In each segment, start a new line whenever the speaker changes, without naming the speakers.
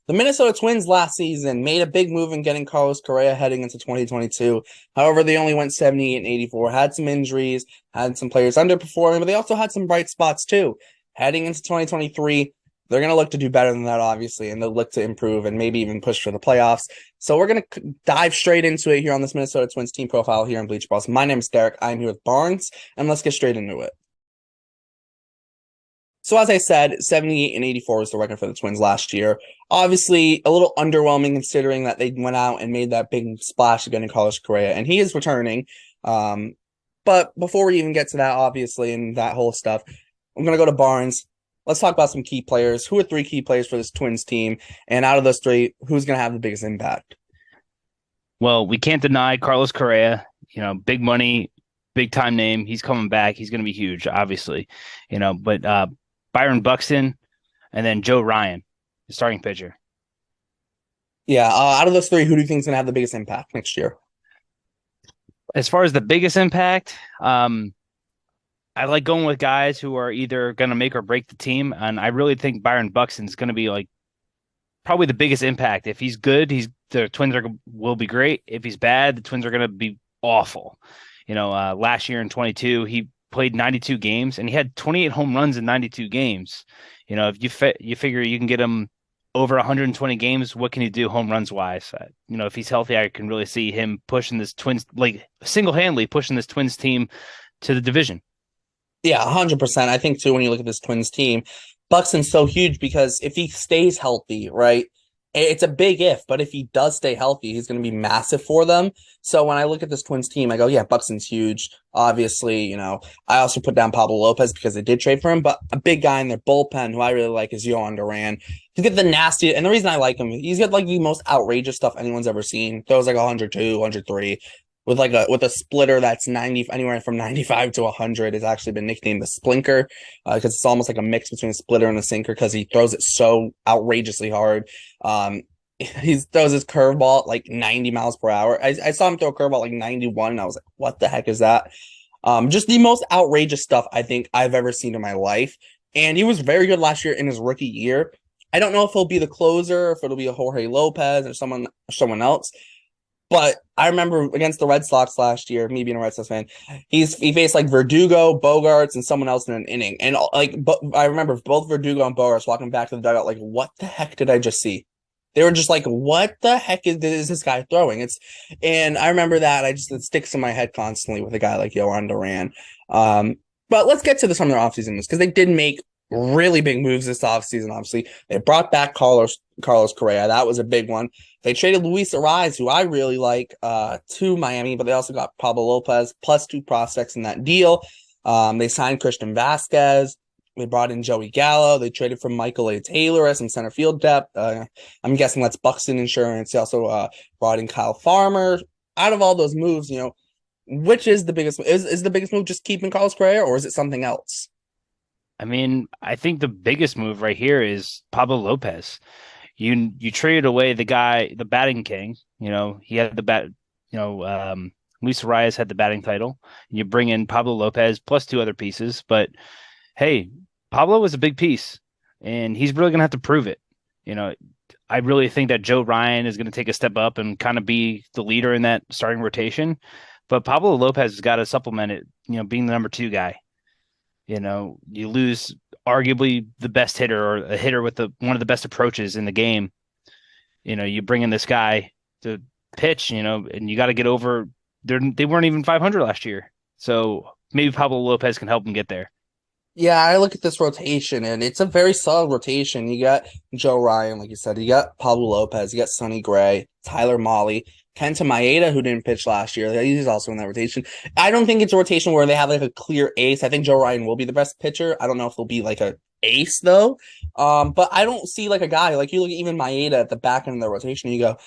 The Minnesota Twins last season made a big move in getting Carlos Correa heading into 2022. However, they only went 78 and 84, had some injuries, had some players underperforming, but they also had some bright spots too. Heading into 2023, they're going to look to do better than that, obviously, and they'll look to improve and maybe even push for the playoffs. So we're going to dive straight into it here on this Minnesota Twins team profile here on Bleacher Brawls. My name is Derrik. I'm here with Barnes, and let's get straight into it. So as I said, 78 and 84 was the record for the Twins last year. Obviously, a little underwhelming considering that they went out and made that big splash again in Carlos Correa, and he is returning. But before we even get to that, obviously, and that whole stuff, I'm going to go to Barnes. Let's talk about some key players. Who are three key players for this Twins team? And out of those three, who's going to have the biggest impact?
Well, we can't deny Carlos Correa, big money, big time name. He's coming back. He's going to be huge, obviously, but Byron Buxton and then Joe Ryan, the starting pitcher.
Yeah, out of those three, who do you think is going to have the biggest impact next year?
As far as the biggest impact, I like going with guys who are either going to make or break the team. And I really think Byron Buxton is going to be probably the biggest impact. If he's good, the Twins will be great. If he's bad, the Twins are going to be awful. Last year in 22, he played 92 games and he had 28 home runs in 92 games. If you figure you can get him over 120 games, what can he do home runs wise? If he's healthy, I can really see him pushing this Twins, single-handedly pushing this Twins team to the division.
Yeah, 100%. I think, too, when you look at this Twins team, Buxton's so huge because if he stays healthy, right, it's a big if, but if he does stay healthy, he's going to be massive for them. So when I look at this Twins team, I go, yeah, Buxton's huge. Obviously, I also put down Pablo Lopez because they did trade for him, but a big guy in their bullpen who I really like is Yohan Duran. He's got the nasty, and the reason I like him, he's got the most outrageous stuff anyone's ever seen. Throws 102, 103. With a splitter that's 90, anywhere from 95 to 100. Has actually been nicknamed the Splinker because it's almost like a mix between a splitter and a sinker because he throws it so outrageously hard. He throws his curveball at 90 miles per hour. I saw him throw a curveball at 91, and I was like, what the heck is that? Just the most outrageous stuff I think I've ever seen in my life. And he was very good last year in his rookie year. I don't know if he'll be the closer, if it'll be a Jorge Lopez or someone else. But I remember against the Red Sox last year, me being a Red Sox fan, he faced Verdugo, Bogarts, and someone else in an inning. And I remember both Verdugo and Bogarts walking back to the dugout what the heck did I just see? They were just what the heck is this guy throwing? And I remember that. It sticks in my head constantly with a guy like Yohan Duran. But let's get to this on their offseason moves because they did make really big moves this offseason, obviously. They brought back Carlos Correa. That was a big one. They traded Luis Ariz, who I really like, to Miami, but they also got Pablo Lopez plus 2 prospects in that deal. They signed Christian Vasquez. They brought in Joey Gallo. They traded for Michael A. Taylor as some center field depth. I'm guessing that's Buxton Insurance. They also brought in Kyle Farmer. Out of all those moves, which is the biggest? Is the biggest move just keeping Carlos Correa, or is it something else?
I mean, I think the biggest move right here is Pablo Lopez. You traded away the guy, the batting king. He had the bat. Luis Arias had the batting title. You bring in Pablo Lopez plus 2 other pieces. But hey, Pablo was a big piece, and he's really gonna have to prove it. I really think that Joe Ryan is gonna take a step up and kind of be the leader in that starting rotation. But Pablo Lopez has got to supplement it. Being the number 2 guy. You lose arguably the best hitter or a hitter with one of the best approaches in the game. You bring in this guy to pitch, and you got to get over. They weren't even 500 last year, so maybe Pablo Lopez can help them get there.
Yeah, I look at this rotation, and it's a very solid rotation. You got Joe Ryan, like you said. You got Pablo Lopez. You got Sonny Gray, Tyler Mahle, Kenta Maeda, who didn't pitch last year. He's also in that rotation. I don't think it's a rotation where they have a clear ace. I think Joe Ryan will be the best pitcher. I don't know if he'll be a ace, though. But I don't see a guy. You look at even Maeda at the back end of the rotation, you go,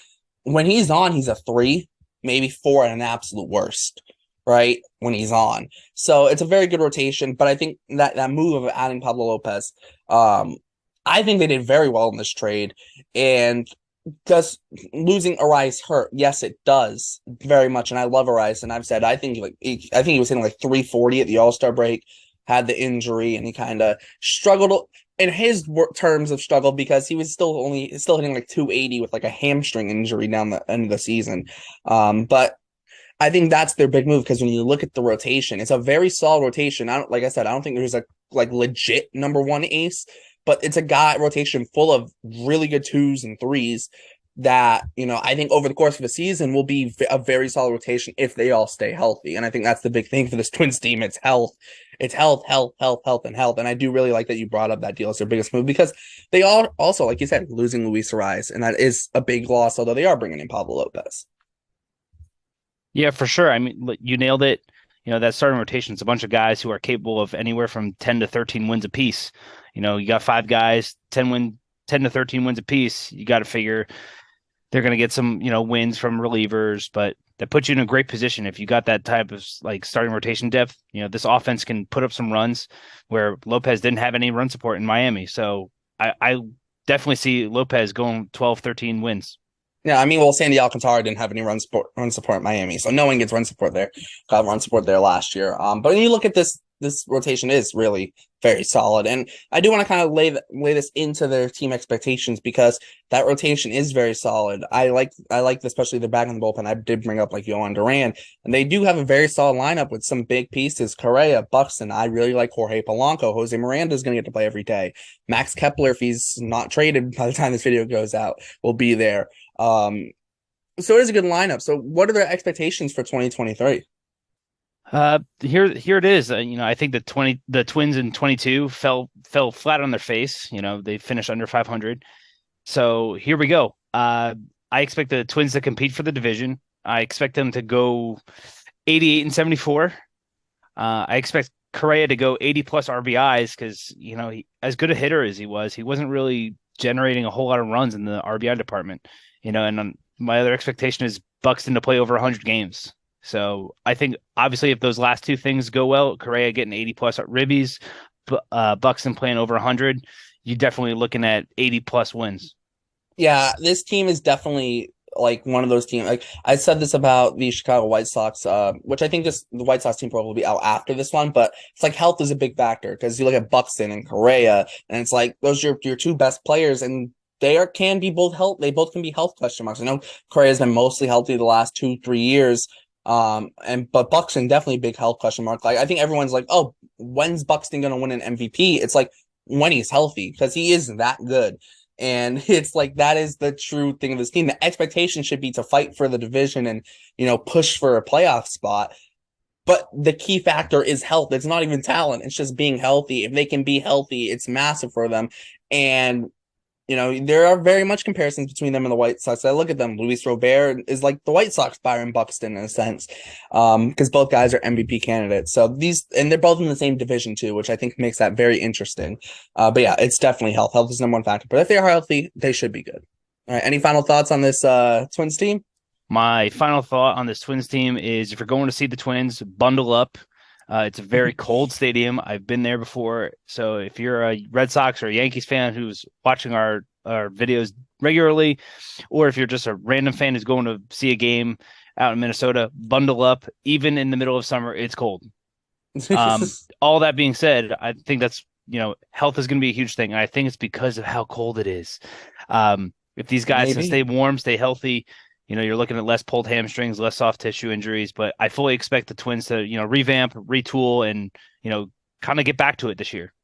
when he's on, he's a 3, maybe 4 at an absolute worst. Right, when he's on. So it's a very good rotation, but I think that move of adding Pablo Lopez, I think they did very well in this trade. And does losing Ariz hurt? Yes, it does very much. And I love Ariz, and I've said I think he was hitting 340 at the All-Star break, had the injury, and he kind of struggled. in his terms of struggle because he was still hitting like 280 with like a hamstring injury down the end of the season. But I think that's their big move because when you look at the rotation, it's a very solid rotation. Like I said, I don't think there's a like legit number one ace, but it's a guy rotation full of really good twos and threes that, I think over the course of the season will be a very solid rotation if they all stay healthy. And I think that's the big thing for this Twins team. It's health. It's health, health, health, health, and health. And I do really like that you brought up that deal as their biggest move because they all also, like you said, losing Luis Ariz, and that is a big loss, although they are bringing in Pablo Lopez.
Yeah, for sure. I mean, you nailed it. That starting rotation is a bunch of guys who are capable of anywhere from 10 to 13 wins apiece. You got five guys, 10 to 13 wins apiece. You got to figure they're going to get some, wins from relievers, but that puts you in a great position if you got that type of like starting rotation depth. This offense can put up some runs where Lopez didn't have any run support in Miami. So I definitely see Lopez going 12, 13 wins.
Yeah, I mean, well, Sandy Alcantara didn't have any run support in Miami, so no one gets run support there. Got run support there last year. But when you look at this rotation is really very solid, and I do want to kind of lay this into their team expectations because that rotation is very solid. I like especially the back in the bullpen. I did bring up like Yohan Duran, and they do have a very solid lineup with some big pieces. Correa, Buxton. I really like Jorge Polanco. Jose Miranda is going to get to play every day. Max Kepler, if he's not traded by the time this video goes out, will be there. So it is a good lineup. So what are their expectations for 2023?
Here it is. I think the Twins in 22 fell flat on their face. They finished under 500. So here we go. I expect the Twins to compete for the division. I expect them to go 88 and 74. I expect Correa to go 80 plus RBIs because, as good a hitter as he wasn't really generating a whole lot of runs in the RBI department. And my other expectation is Buxton to play over 100 games. So I think obviously if those last two things go well, Correa getting 80 plus ribbies, Buxton playing over 100, you're definitely looking at 80 plus wins.
Yeah, this team is definitely like one of those teams. Like I said this about the Chicago White Sox, which I think the White Sox team probably will be out after this one, but it's like health is a big factor because you look at Buxton and Correa, and it's like those are your two best players, and can be both health. They both can be health question marks. I know Correa's been mostly healthy the last 2-3 years. But Buxton definitely a big health question mark. Like I think everyone's like, oh, when's Buxton gonna win an MVP? It's like when he's healthy because he is that good. And it's like that is the true thing of this team. The expectation should be to fight for the division and push for a playoff spot. But the key factor is health. It's not even talent. It's just being healthy. If they can be healthy, it's massive for them. And there are very much comparisons between them and the White Sox. I look at them. Luis Robert is like the White Sox Byron Buxton in a sense, because both guys are MVP candidates. So and they're both in the same division too, which I think makes that very interesting. But yeah, it's definitely health. Health is the number one factor. But if they are healthy, they should be good. All right. Any final thoughts on this Twins team?
My final thought on this Twins team is if you're going to see the Twins, bundle up. It's a very cold stadium. I've been there before. So if you're a Red Sox or a Yankees fan who's watching our videos regularly, or if you're just a random fan who's going to see a game out in Minnesota, bundle up. Even in the middle of summer, it's cold. All that being said, I think that's, health is going to be a huge thing. And I think it's because of how cold it is. If these guys can stay warm, stay healthy, you're looking at less pulled hamstrings, less soft tissue injuries, but I fully expect the Twins to, revamp, retool, and, kind of get back to it this year.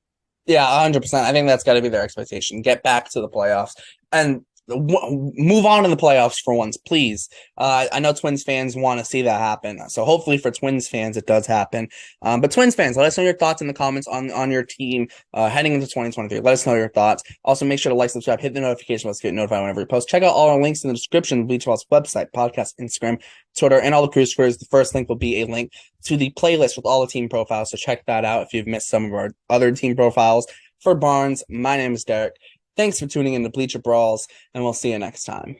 Yeah, 100%. I think that's got to be their expectation. Get back to the playoffs and move on in the playoffs for once, please. I know Twins fans want to see that happen. So hopefully for Twins fans, it does happen. But Twins fans, let us know your thoughts in the comments on your team heading into 2023. Let us know your thoughts. Also, make sure to like, subscribe, hit the notification bell to get notified whenever we post. Check out all our links in the description of Bleacher's website, podcast, Instagram, Twitter, and all the Cruise Crews. The first link will be a link to the playlist with all the team profiles. So check that out if you've missed some of our other team profiles. For Barnes, my name is Derek. Thanks for tuning in to Bleacher Brawls, and we'll see you next time.